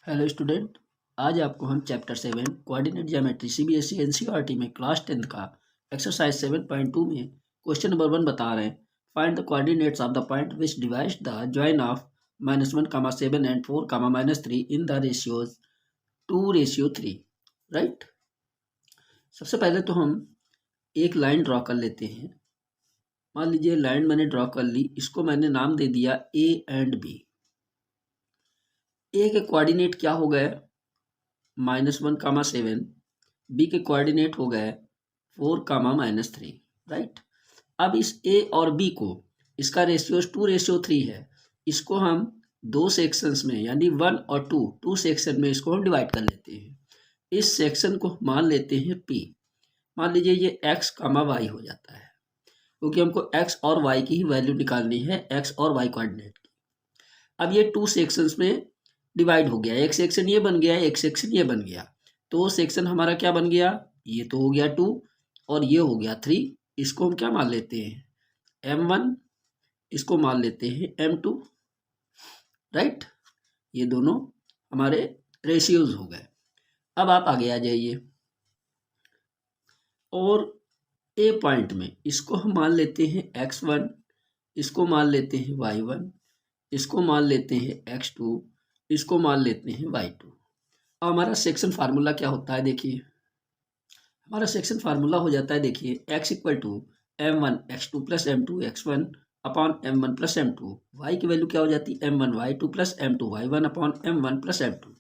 Hello student. आज आपको हम chapter 7 coordinate geometry CBSE NCERT में क्लास 10 का एक्सरसाइज 7.2 में क्वेश्चन नंबर 1 बता रहे हैं। Find the coordinates of the point which divides the join of -1, 7 and 4, -3 in the ratios 2:3। Right. सबसे पहले तो हम एक लाइन ड्रॉ कर लेते हैं। मान लीजिए लाइन मैंने ड्रॉ कर ली, इसको मैंने नाम दे दिया ए एंड बी। ए के कोऑर्डिनेट क्या हो गए? -1, 7। बी के कोऑर्डिनेट हो गए 4, -3। राइट। अब इस ए और बी को, इसका रेशियो 2:3 है। इसको हम दो सेक्शंस में यानी 1 और 2 सेक्शन में इसको हम डिवाइड कर लेते हैं। इस सेक्शन को मान लेते हैं पी। मान लीजिए ये x, y हो जाता है, क्योंकि हमको x और y की ही वैल्यू निकालनी है, x और y कोऑर्डिनेट की। अब ये 2 सेक्शंस में डिवाइड हो गया। एक सेक्शन ये बन गया, एक सेक्शन ये बन गया। तो सेक्शन हमारा क्या बन गया? ये तो हो गया 2 और ये हो गया 3। इसको हम क्या मान लेते हैं? m1। इसको मान लेते हैं m2। राइट। ये दोनों हमारे रेशियोज हो गए। अब आप आगे आ जाइए और ए पॉइंट में इसको हम मान लेते हैं x1, इसको मान लेते हैं y1, इसको मान लेते हैं x2, इसको मान लेते हैं y2। अब हमारा सेक्शन फार्मूला क्या होता है? देखिए, हमारा सेक्शन फार्मूला हो जाता है, देखिए, x equal to m1 x2 plus m2 x1 upon m1 plus m2। y की वैल्यू क्या हो जाती है? m1 y2 plus m2 y1 upon m1 plus m2।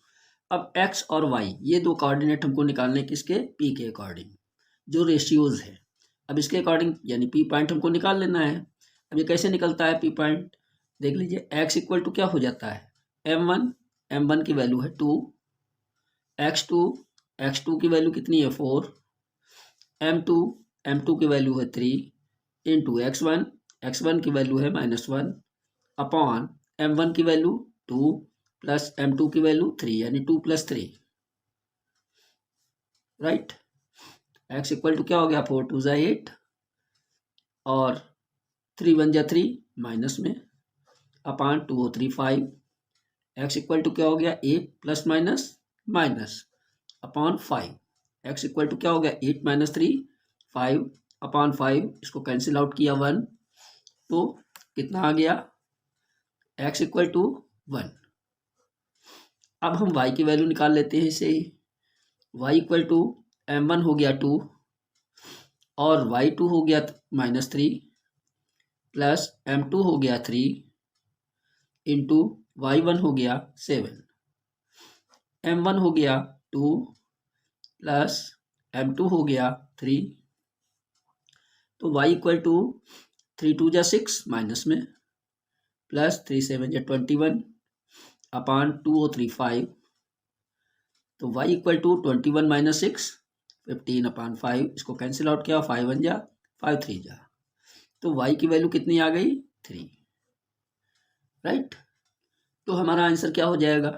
अब x और y ये दो कोऑर्डिनेट हमको निकालने किसके? p के अकॉर्डिंग, जो रेशियोज है। अब इसके अकॉर्डिंग यानी p पॉइंट हमको निकाल लेना है। अब ये कैसे निकलता है p पॉइंट? देख लीजिए, x इक्वल टू क्या हो जाता है? m1 की वैल्यू है 2, x2 की वैल्यू कितनी है? 4, m2 की वैल्यू है 3 इंटू x1 की वैल्यू है -1 अपॉन m1 की वैल्यू 2 प्लस m2 की वैल्यू 3 यानी 2 + 3। राइट। x इक्वल टू क्या हो गया? 4 2 = 8 और 3 1 = 3 माइनस में अपॉन 2 और 3 5। x इक्वल टू क्या हो गया? 8 plus minus minus upon 5। x equal to क्या हो गया? 8 - 3 5 अपॉन 5। इसको कैंसिल आउट किया 1, तो कितना आ गया? x equal to 1। अब हम y की वैल्यू निकाल लेते हैं इसे ही। y इक्वल टू m1 हो गया 2 और y2 हो गया -3 प्लस m2 हो गया 3 इंटू y1 हो गया 7। m1 हो गया 2 प्लस m2 हो गया 3। तो y इक्वल टू 3 2 = 6 माइनस में प्लस 3 7 = 21 अपॉन 2 और 3 5। तो y इक्वल टू 21 - 6 15 अपॉन 5। इसको कैंसिल आउट किया, 5 1 = 5 3 = तो y की वैल्यू कितनी आ गई? 3। राइट। तो हमारा आंसर क्या हो जाएगा?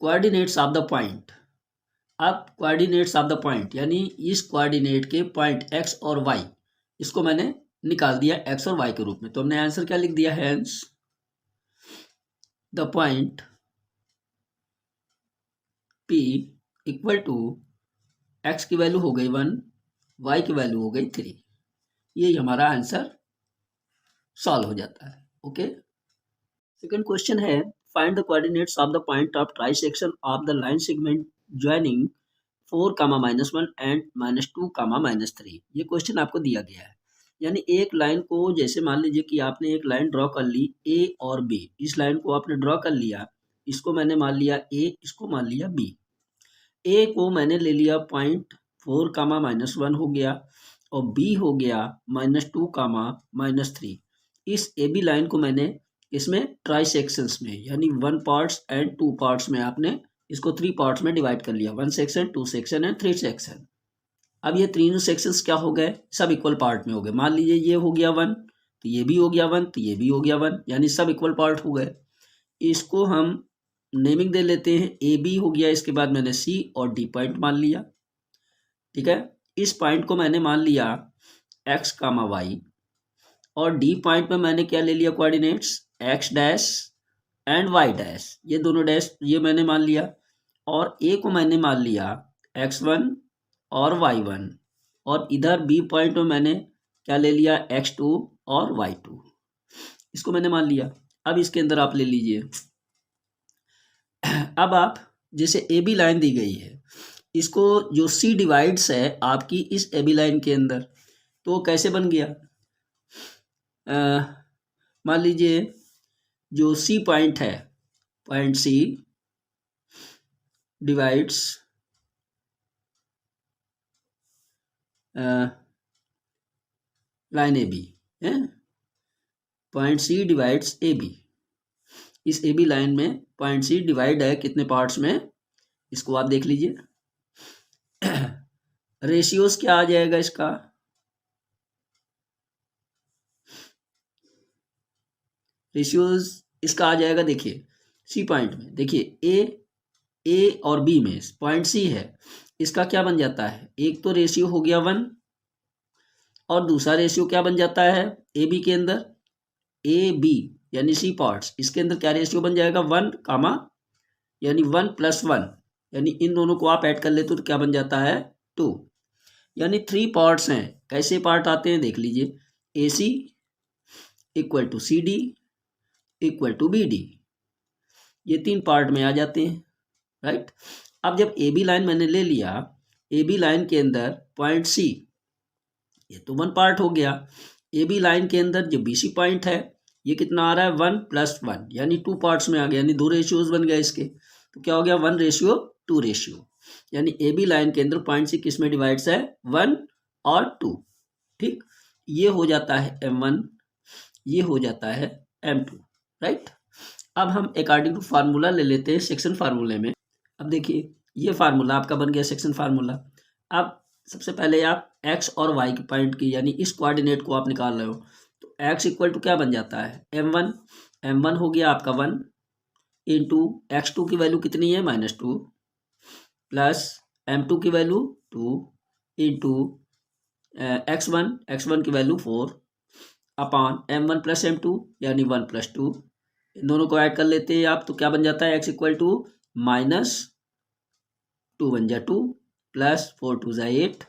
Coordinates of the point. अब कोऑर्डिनेट्स ऑफ द पॉइंट यानी इस कोऑर्डिनेट के पॉइंट x और y, इसको मैंने निकाल दिया x और y के रूप में। तो हमने आंसर क्या लिख दिया? Hence the point P equal to x की वैल्यू हो गई 1, y की वैल्यू हो गई 3। ये हमारा आंसर सॉल्व हो जाता है। ओके। सेकंड क्वेश्चन है, find the coordinates of the point of trisection of the line segment joining 4, -1 and -2, -3। ये क्वेश्चन आपको दिया गया है। यानी एक लाइन को, जैसे मान लीजिए कि आपने एक लाइन ड्रॉ कर ली ए और बी। इस लाइन को आपने ड्रॉ कर लिया, इसको मैंने मान लिया ए, इसको मान लिया बी। ए को मैंने ले लिया पॉइंट 4, -1 हो गया और बी हो गया -2, -3। इस ए बी लाइन को मैंने इसमें ट्राइसेक्शंस में यानी 1 पार्ट्स एंड 2 पार्ट्स में आपने इसको 3 पार्ट्स में डिवाइड कर लिया। 1 सेक्शन, 2 सेक्शन एंड 3 सेक्शन। अब ये तीनों सेक्शंस क्या हो गए? सब इक्वल पार्ट में हो गए। मान लीजिए ये हो गया 1 तो ये भी हो गया 1, तो ये भी हो गया 1, यानी सब इक्वल पार्ट हो गए। इसको हम नेमिंग दे लेते हैं। ए बी हो गया, इसके बाद मैंने सी और डी पॉइंट मान लिया। ठीक है। इस पॉइंट को मैंने मान लिया x, y और डी पॉइंट में मैंने क्या ले लिया? Coordinates x' and y dash, ये दोनों डैश ये मैंने मान लिया, और ए को मैंने मान लिया x1 और y1, और इधर बी पॉइंट में मैंने क्या ले लिया x2 और y2, इसको मैंने मान लिया। अब इसके अंदर आप ले लीजिए, अब आप जैसे ए बी लाइन दी गई है, इसको जो सी डिवाइड्स है आपकी इस ए बी लाइन के अंदर, तो कैसे बन गया, मान लीजिए जो सी पॉइंट है, point C divides line A B है, point C divides A B, इस ए बी लाइन में पॉइंट सी डिवाइड है कितने पार्ट्स में, इसको आप देख लीजिए। रेशियोज क्या आ जाएगा इसका, रेशियोज इसका आ जाएगा, देखिए सी पॉइंट में, देखिए ए और बी में पॉइंट सी है, इसका क्या बन जाता है, एक तो रेशियो हो गया 1, और दूसरा रेशियो क्या बन जाता है ए बी के अंदर, ए बी यानी सी पार्ट्स, इसके अंदर क्या रेशियो बन जाएगा 1 कामा, यानी 1 + 1, यानी इन दोनों को आप ऐड कर लेते हो तो क्या बन जाता है 2, यानी 3 पार्ट्स हैं। कैसे पार्ट आते हैं देख लीजिए, A C equal to C D equal to B D, ये 3 पार्ट में आ जाते हैं, राइट। अब जब ए बी लाइन मैंने ले लिया, ए बी लाइन के अंदर पॉइंट सी, ये तो 1 पार्ट हो गया, ए बी लाइन के अंदर जो बी सी पॉइंट है ये कितना आ रहा है 1 + 1, यानी 2 पार्ट्स में आ गया, यानी 2 रेशियोज बन गए इसके, तो क्या हो गया 1:2 रेशियो, यानी ए बी लाइन के अंदर पॉइंट सी किस में डिवाइड्स है 1 और 2, ठीक। ये हो जाता है m1, ये हो जाता है m2, राइट। अब हम अकॉर्डिंग टू फार्मूला ले लेते हैं सेक्शन फार्मूले में। अब देखिए ये फार्मूला आपका बन गया सेक्शन फार्मूला। अब सबसे पहले आप x और y की पॉइंट की, यानी इस कोऑर्डिनेट को आप निकाल रहे हो, तो x इक्वल टू क्या बन जाता है m1, m1 हो गया आपका 1 इंटू x2 की वैल्यू कितनी है -2, प्लस m2 की वैल्यू 2 इंटू x1 की वैल्यू 4 अपॉन m1 + m2 यानी 1 + 2, इन दोनों को ऐड कर लेते हैं आप, तो क्या बन जाता है x equal to -2 × 1 = 2 plus 4 × 2 = 8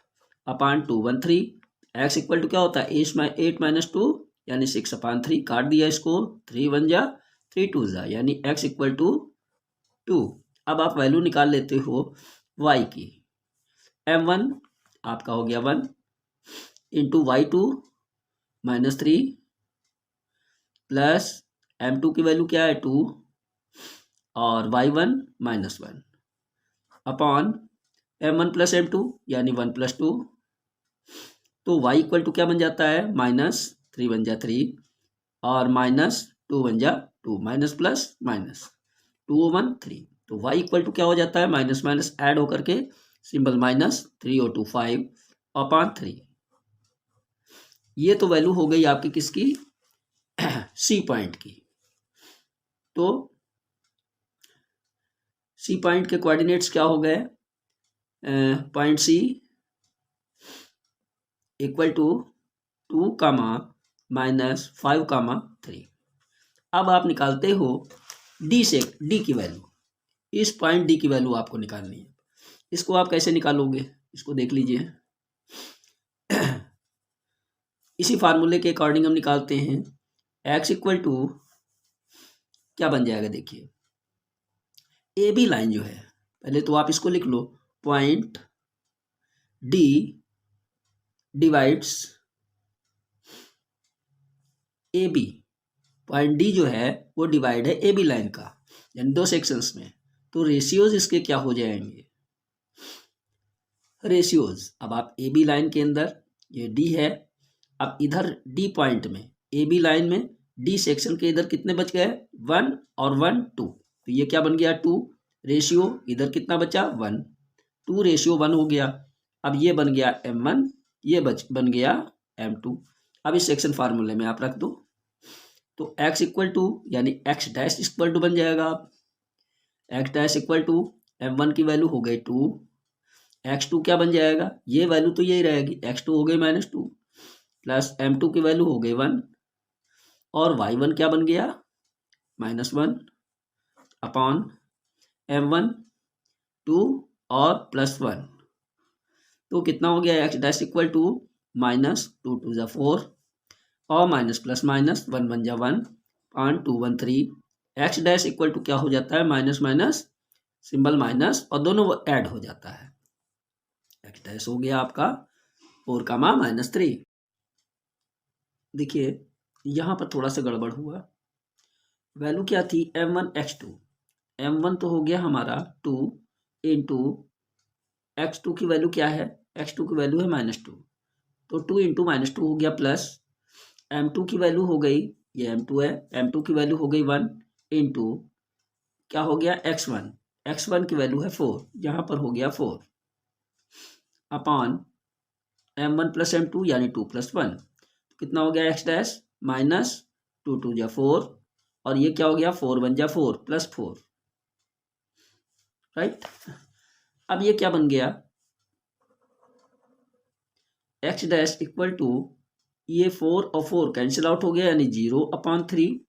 upon 2 1 3, x equal to क्या होता है 8 - 2 यानी 6/3, काट दिया इसको, 3 1 = 3 2 = यानी x इक्वल टू 2। अब आप वैल्यू निकाल लेते हो y की, m1 आपका हो गया 1 इंटू y2 -3 प्लस m2 की वैल्यू क्या है 2 और y1 -1 अपॉन m1 + m2 यानी 1 + 2, तो y इक्वल टू क्या बन जाता है -3 1 = 3 और -2 1 = 2, माइनस प्लस माइनस 2 1 3, तो y इक्वल टू क्या हो जाता है माइनस माइनस ऐड होकर के सिंबल -3 और 2 5 अपॉन 3, ये तो वैल्यू हो गई आपकी किसकी सी पॉइंट की। तो सी पॉइंट के कोऑर्डिनेट्स क्या हो गए, पॉइंट सी इक्वल टू 2, -5, 3। अब आप निकालते हो डी से, डी की वैल्यू, इस पॉइंट डी की वैल्यू आपको निकालनी है। इसको आप कैसे निकालोगे, इसको देख लीजिए। इसी फार्मूले के अकॉर्डिंग हम निकालते हैं, x इक्वल टू क्या बन जाएगा, देखिए ए बी लाइन जो है, पहले तो आप इसको लिख लो, point D divides A B, point D जो है वो डिवाइड है ए बी लाइन का, यानी 2 सेक्शंस में, तो रेशियोज इसके क्या हो जाएंगे रेशियोज। अब आप ए बी लाइन के अंदर ये डी है, अब इधर डी पॉइंट में ए बी लाइन में डी सेक्शन के इधर कितने बच गए 1 और 1 2, तो ये क्या बन गया 2, रेशियो इधर कितना बचा 1, 2:1 हो गया। अब ये बन गया m1, ये बन गया m2। अब इस सेक्शन फार्मूले में आप रख दो, तो x इक्वल टू यानी x डैश इक्वल टू बन जाएगा, x dash equal to m1 की वैल्यू हो गई 2, x2 क्या बन जाएगा, ये वैल्यू तो यही रहेगी, x2 हो गई -2 प्लस m2 की वैल्यू हो गई 1 और y1 क्या बन गया -1 अपॉन m1 2 और +1, तो कितना हो गया x dash equal to minus 2 2 ज़ा 4 और माइनस प्लस माइनस 1 1 ज़ा 1 point 2 1 3, x dash equal to क्या हो जाता है माइनस माइनस सिंबल माइनस और दोनों ऐड हो जाता है, एक्स डैश हो गया आपका 4 कामा -3। देखिए यहाँ पर थोड़ा सा गड़बड़ हुआ, वैल्यू क्या थी m1 x2, m1 तो हो गया हमारा 2 इंटू x2 की वैल्यू क्या है, x2 की वैल्यू है -2, तो 2 इंटू -2 हो गया प्लस m2 की वैल्यू हो गई, ये m2 है, m2 की वैल्यू हो गई 1 इंटू क्या हो गया x1, x1 की वैल्यू है 4, यहाँ पर हो गया 4 अपॉन m1 प्लस m2 यानी 2 + 1, कितना हो गया एक्स डैश माइनस 2 2 ज़ा 4 और ये क्या हो गया 4 1 ज़ा 4 +4, राइट। अब ये क्या बन गया एक्स डैश इक्वल टू ये 4 और 4 कैंसिल आउट हो गया यानी 0/3,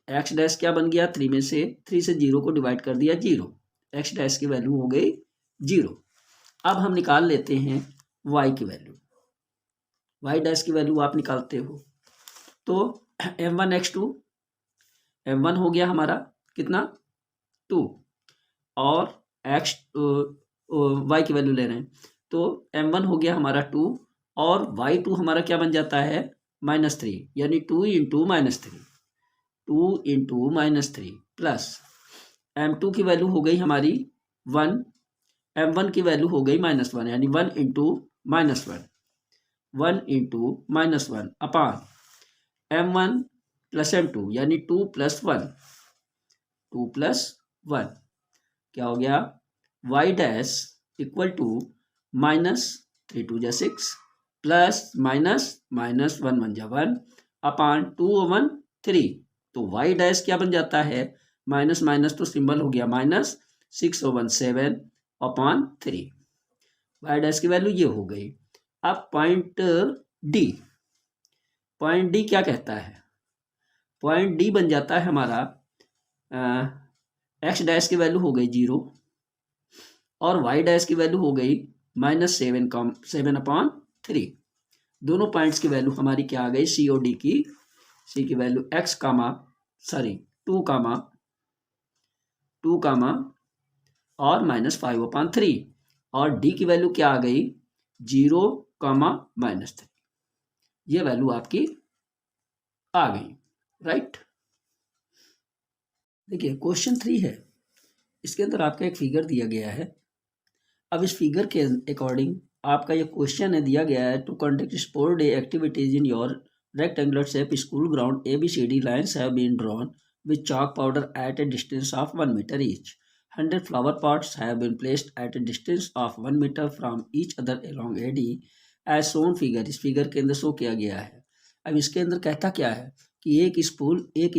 एक्स डैश क्या बन गया 3 में से 3 से 0 को डिवाइड कर दिया 0, एक्स डैश की वैल्यू हो गई 0। अब हम निकाल लेते हैं वाई की वैल्यू, वाई डैश की वैल्यू आप निकालते हो तो m1 x2, m1 हो गया हमारा कितना 2 और x y की वैल्यू ले रहे हैं तो m1 हो गया हमारा 2 और y2 हमारा क्या बन जाता है -3, यानी 2 इंटू -3, 2 इंटू -3 प्लस m2 की वैल्यू हो गई हमारी 1, m1 की वैल्यू हो गई -1 यानी 1 इंटू -1, 1 इंटू -1 अपान m1 प्लस m2 यानी 2 + 1, 2 + 1 क्या हो गया y डैश इक्वल टू -3 2 ज़ा 6 प्लस माइनस माइनस 1 1 ज़ा 1 अपान 2 1 3, तो y डैश क्या बन जाता है माइनस माइनस तो सिंबल हो गया -6 1 7 अपान 3, y डैश की वैल्यू ये हो गई। अब पॉइंट डी क्या कहता है, पॉइंट डी बन जाता है हमारा एक्स डैश की वैल्यू हो गई 0 और वाई डैश की वैल्यू हो गई -7/3, दोनों पॉइंट्स की वैल्यू हमारी क्या आ गई सी और डी की, सी की वैल्यू 2 कामा और -5/3 और डी की वैल्यू क्या आ गई 0, -3, ये वैल्यू आपकी आ गई, राइट। देखिए क्वेश्चन 3 है, इसके अंदर आपका एक फिगर दिया गया है। अब इस फिगर के अकॉर्डिंग आपका ये क्वेश्चन है दिया गया है to conduct sport day activities in your rectangular shape school ground ABCD lines have been drawn with chalk powder at a distance of 1 meter each. 100 flower pots have been placed at a distance of 1 meter from each other along AD as shown figure. इस figure के अंदर show किया गया है। अब इसके अंदर कहता क्या है कि एक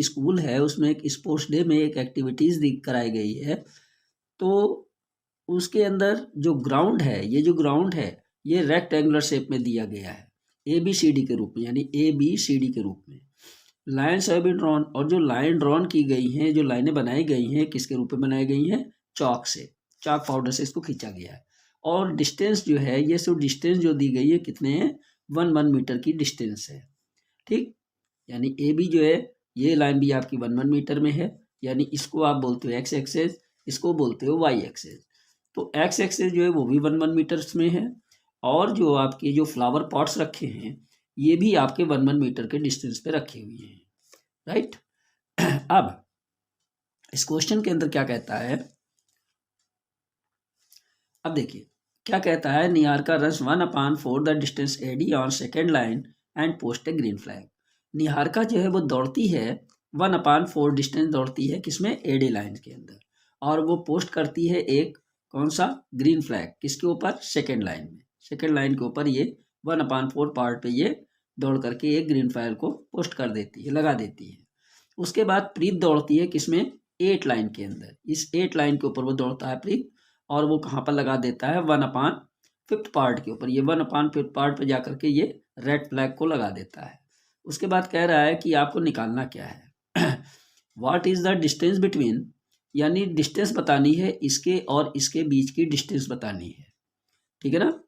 स्कूल है, उसमें एक स्पोर्ट्स डे में एक एक्टिविटीज़ कराई गई है, तो उसके अंदर जो ग्राउंड है, ये जो ग्राउंड है ये रेक्टेंगुलर शेप में दिया गया है ABCD के रूप में, यानी ABCD के रूप में। लाइन्स हैव बीन ड्रॉन, और जो लाइन ड्रॉन की गई हैं, जो लाइनें बनाई गई हैं, किसके रूप में बनाई गई हैं चॉक से, चॉक पाउडर से इसको खींचा गया है। और डिस्टेंस जो है ये सब डिस्टेंस जो दी गई है कितने हैं 1 मीटर की डिस्टेंस है, ठीक। यानी AB जो है ये लाइन भी आपकी 1 मीटर में है, यानी इसको आप बोलते हो x एक्सेस, इसको बोलते हो y एक्सेस। तो x एक्सेस जो है वो भी 1 मीटर्स में है और जो आपके जो फ्लावर पॉट्स रखे हैं ये भी आपके 1 मीटर के डिस्टेंस पे रखे हुए हैं, राइट। अब इस क्वेश्चन के अंदर क्या कहता है, अब देखिए क्या कहता है, Niharika runs 1/4 the distance AD on second line and post A green flag. Niharika जो है वो दौड़ती है 1/4 डिस्टेंस दौड़ती है किसमें AD लाइन के अंदर, और वो पोस्ट करती है एक कौन सा ग्रीन फ्लैग, किसके ऊपर सेकेंड लाइन में, सेकेंड लाइन के ऊपर ये 1/4 पार्ट पे ये दौड़ करके एक ग्रीन फ्लैग को पोस्ट कर देती है, लगा देती है। उसके बाद प्रीत दौड़ती है किसमें 8 लाइन के अंदर, इस 8 लाइन के ऊपर वो दौड़ता है प्रीत, और वो कहाँ पर लगा देता है 1/5 पार्ट के ऊपर, ये 1/5 पार्ट पे जा करके ये रेड फ्लैग को लगा देता है। उसके बाद कह रहा है कि आपको निकालना क्या है what is the distance between यानी डिस्टेंस बतानी है, इसके और इसके बीच की डिस्टेंस बतानी है, ठीक है ना।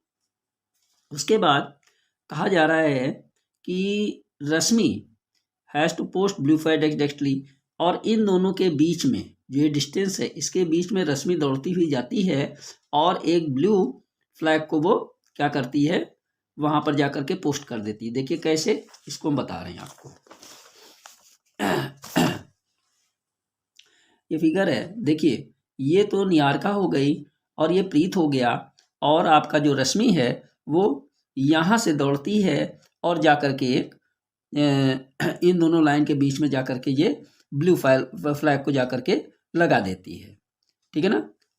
उसके बाद कहा जा रहा है कि Rashmi has to post blue flag exactly, और इन दोनों के बीच में जो ये डिस्टेंस है, इसके बीच में रश्मि दौड़ती हुई जाती है और एक ब्लू फ्लैग को वो क्या करती है, वहां पर जाकर के पोस्ट कर देती है। देखिए कैसे, इसको हम बता रहे हैं आपको। ये फिगर है, देखिए ये तो निहारिका हो गई और ये प्रीत हो गया, और आपका जो रश्मि है वो यहाँ से दौड़ती है और जाकर के एक इन दोनों लाइन के बीच में जाकर के ये ब्लू फ्लैग को जाकर के लगा देती है, ठीक है ना।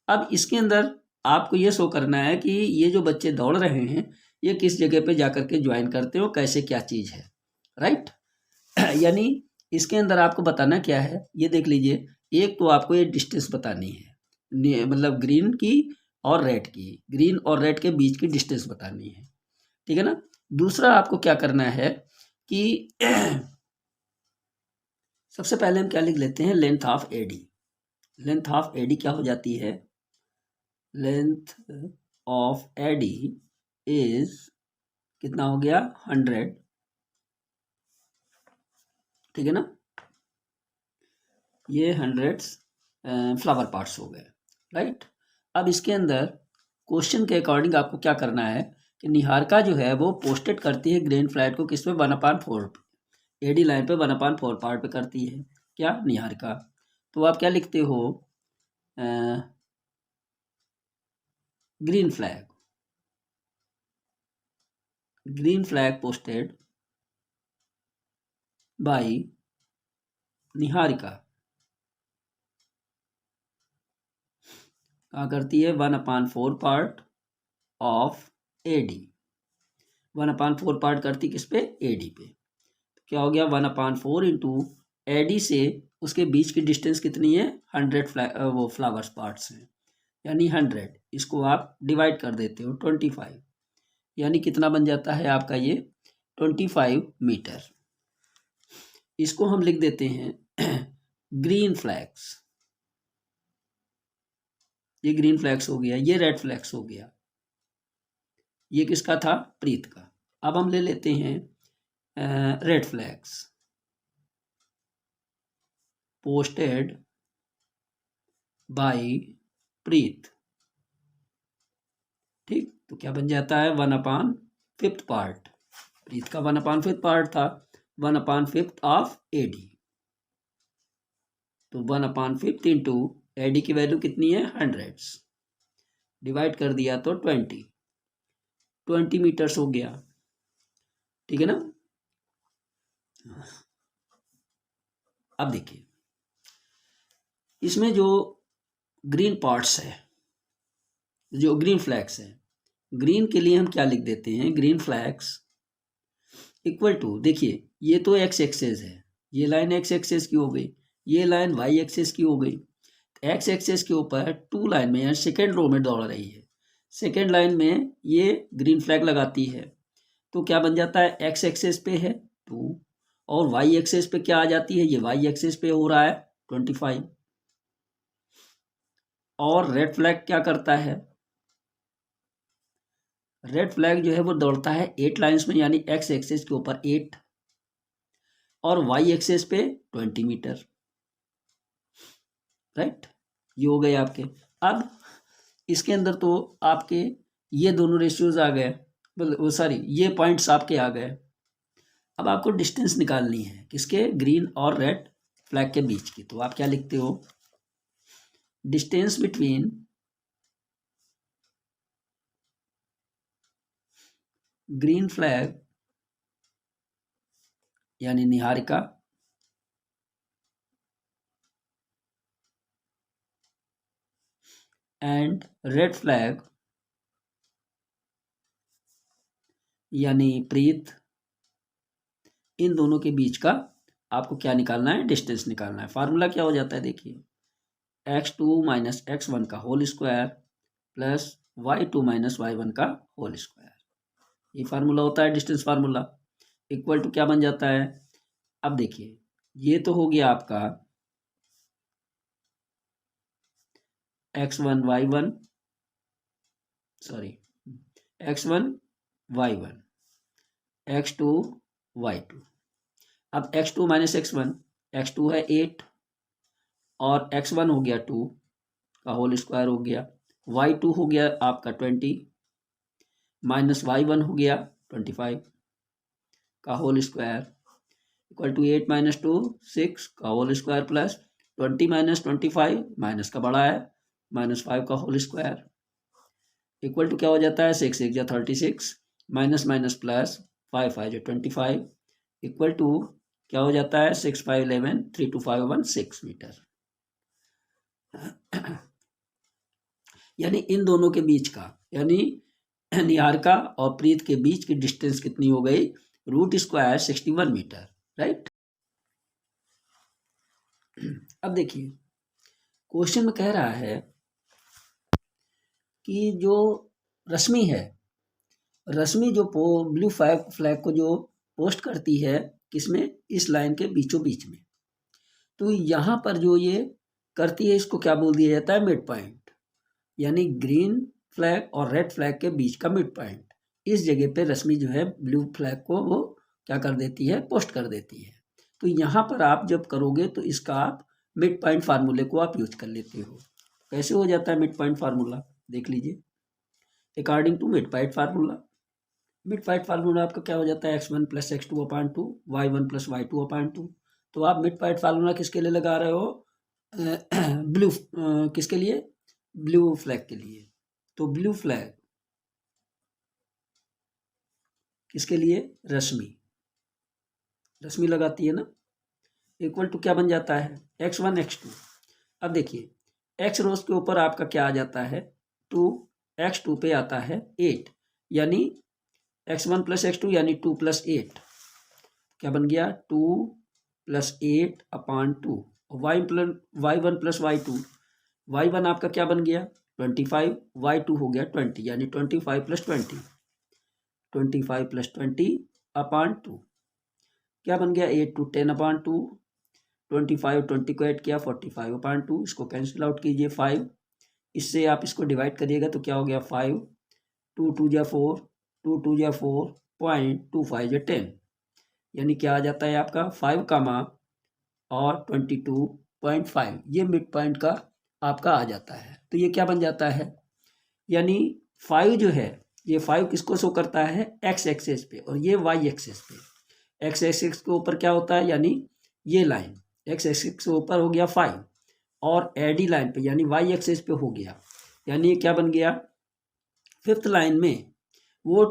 अब इसके अंदर आपको ये शो करना है कि ये जो बच्चे दौड़ रहे हैं ये किस जगह पे जाकर के ज्वाइन करते हो, कैसे क्या चीज़ है, राइट। यानी इसके अंदर आपको बताना क्या है, ये देख लीजिए। एक तो आपको ये डिस्टेंस बतानी है, मतलब ग्रीन की और रेड की, ग्रीन और रेड के बीच की डिस्टेंस बतानी है, ठीक है ना। दूसरा आपको क्या करना है कि सबसे पहले हम क्या लिख लेते हैं, length of AD. Length of AD क्या हो जाती है, लेंथ ऑफ एडी इज कितना हो गया, 100, ठीक है ना। ये 100 फ्लावर पार्ट्स हो गए, राइट। अब इसके अंदर क्वेश्चन के अकॉर्डिंग आपको क्या करना है कि निहारिका जो है वो पोस्टेड करती है ग्रीन फ्लैग को किस पे, 1/4 पे, एडी लाइन पे 1/4 पार्ट पे करती है, क्या, निहारिका। तो आप क्या लिखते हो, green flag, green flag posted bye Niharika, क्या करती है, 1/4 पार्ट ऑफ एडी, 1/4 पार्ट करती किस पे, एडी पे। क्या हो गया, 1/4 इंटू एडी से उसके बीच की डिस्टेंस कितनी है, 100 वो फ्लावर्स पार्ट्स हैं, यानी 100, इसको आप डिवाइड कर देते हो 25, यानी कितना बन जाता है आपका ये 25 मीटर। इसको हम लिख देते हैं ग्रीन फ्लैग्स, ये ग्रीन फ्लैग्स हो गया, ये रेड फ्लैग्स हो गया, ये किसका था, प्रीत का। अब हम ले लेते हैं रेड फ्लैग्स पोस्टेड बाय प्रीत, ठीक। तो क्या बन जाता है, 1/5 पार्ट, प्रीत का 1/5 पार्ट था, 1/5 ऑफ एडी, तो 1/5 इंटू एडी की वैल्यू कितनी है, 100, डिवाइड कर दिया तो 20 मीटर्स हो गया, ठीक है ना। अब देखिए इसमें जो ग्रीन पार्ट्स है, जो ग्रीन फ्लैग्स है, ग्रीन के लिए हम क्या लिख देते हैं, ग्रीन फ्लैग्स इक्वल टू, देखिए ये तो एक्स एक्सेस है, ये लाइन एक्स एक्सेस की हो गई, ये लाइन वाई एक्सेस की हो गई। एक्स एक्सेस के ऊपर 2 लाइन में, यानी सेकेंड रो में दौड़ रही है, सेकेंड लाइन में ये ग्रीन फ्लैग लगाती है, तो क्या बन जाता है, एक्स एक्सेस पे है 2, और वाई एक्सेस पे क्या आ जाती है, ये वाई एक्सेस पे हो रहा है 25, और रेड फ्लैग क्या करता है, रेड फ्लैग जो है वो दौड़ता है 8 लाइंस में, यानी एक्स एक्सेस के ऊपर 8 और वाई एक्सेस पे 20 मीटर, राइट। ये हो गए आपके। अब इसके अंदर तो आपके ये दोनों रेशियोज आ गए, वो सॉरी ये पॉइंट्स आपके आ गए। अब आपको डिस्टेंस निकालनी है किसके, ग्रीन और रेड फ्लैग के बीच की। तो आप क्या लिखते हो, डिस्टेंस बिटवीन ग्रीन फ्लैग यानी निहारिका एंड रेड फ्लैग यानी प्रीत, इन दोनों के बीच का आपको क्या निकालना है, डिस्टेंस निकालना है। फार्मूला क्या हो जाता है, देखिए x2 माइनस x1 का whole square plus y2 minus y1 का होल स्क्वायर, ये फार्मूला होता है डिस्टेंस फार्मूला। इक्वल टू क्या बन जाता है, अब देखिए ये तो हो गया आपका x1 y1 sorry x1 y1 x2 y2। अब x2 माइनस x1, x2 है 8 और x1 हो गया 2 का होल स्क्वायर हो गया, y2 हो गया आपका 20 माइनस y1 हो गया 25 का whole square equal to 8 minus 2 6 का whole square plus 20 minus 25 minus का बड़ा है -5 का होल स्क्वायर इक्वल टू क्या हो जाता है 6 6 या 36 माइनस माइनस प्लस 5 5 या 25 इक्वल टू क्या हो जाता है 6 5 11 3 2 5 1 6 मीटर। यानी इन दोनों के बीच का यानी निहारिका और प्रीत के बीच की डिस्टेंस कितनी हो गई √² 61 मीटर, राइट। अब देखिए क्वेश्चन में कह रहा है कि जो रश्मि है, रश्मि जो ब्लू फ्लैग को जो पोस्ट करती है किसमें, इस लाइन के बीचों बीच में, तो यहाँ पर जो ये करती है इसको क्या बोल दिया जाता है मिड पॉइंट, यानी ग्रीन फ्लैग और रेड फ्लैग के बीच का मिड पॉइंट। इस जगह पे रश्मि जो है ब्लू फ्लैग को वो क्या कर देती है पोस्ट कर देती है। तो यहाँ पर आप जब करोगे तो इसका आप मिड पॉइंट फार्मूले को आप यूज कर लेते हो। कैसे हो जाता है मिड पॉइंट फार्मूला, देख लीजिए। According to mid point formula, mid point formula आपका क्या हो जाता है x1 प्लस x2 अपान 2 y1 प्लस y2 अपान 2। तो आप मिड पॉइंट फार्मूला किसके लिए लगा रहे हो, ब्लू किसके लिए, ब्लू फ्लैग के लिए। तो ब्लू फ्लैग किसके लिए, रश्मि, रश्मि लगाती है ना, इक्वल टू क्या बन जाता है x1 x2। अब देखिए x रोज के ऊपर आपका क्या आ जाता है 2, x2 पे आता है 8, यानी x1 प्लस x2 यानी 2 प्लस 8 क्या बन गया 2 प्लस 8 अपान 2, y1 प्लस y2, y1 आपका क्या बन गया 25, y2 हो गया 20 यानी 25 प्लस 20, 25 प्लस 20 अपान 2 क्या बन गया 8 to 10 अपान 2, 25 20 को ऐड किया 45 अपान 2, इसको कैंसिल आउट कीजिए 5, इससे आप इसको डिवाइड करिएगा तो क्या हो गया 5, 2 2 जा 4, 2 2 जा 4, 0.25 जा 10, यानी क्या आ जाता है आपका 5 कामा और 22.5, ये मिड पॉइंट का आपका आ जाता है। तो ये क्या बन जाता है, यानी 5 जो है ये 5 किसको शो करता है x एक्सेस पे और ये y एक्सेस पे। x एक्सेस के ऊपर क्या होता है, यानी ये लाइन x एक्सेस के ऊपर हो गया 5 और एडी लाइन पे यानी y एक्सेस पे हो गया, यानी क्या बन गया फिफ्थ लाइन में वो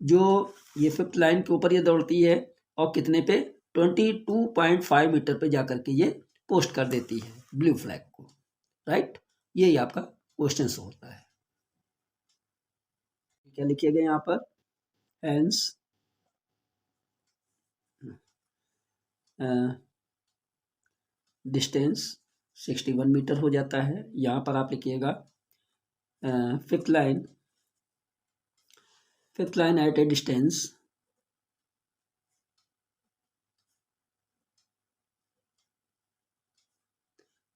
जो ये फिफ्थ लाइन के ऊपर ये दौड़ती है और कितने पे 22.5 मीटर पे जाकर के ये पोस्ट कर देती है ब्लू फ्लैग को, राइट। यही आपका क्वेश्चन होता है। क्या लिखिए गए यहाँ पर, हेंस डिस्टेंस 61 मीटर हो जाता है। यहाँ पर आप लिखिएगा fifth line at a distance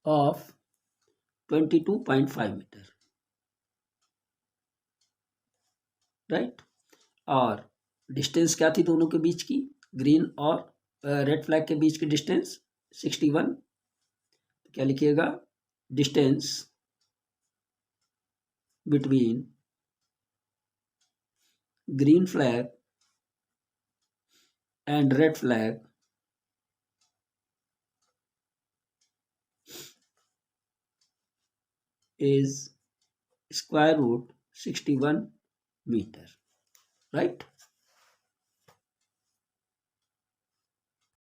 of 22.5 metre, right. और डिस्टेंस क्या थी दोनों के बीच की, ग्रीन और रेड फ्लैग के बीच की डिस्टेंस 61, क्या लिखिएगा distance between green flag and red flag is square root 61 metre, right.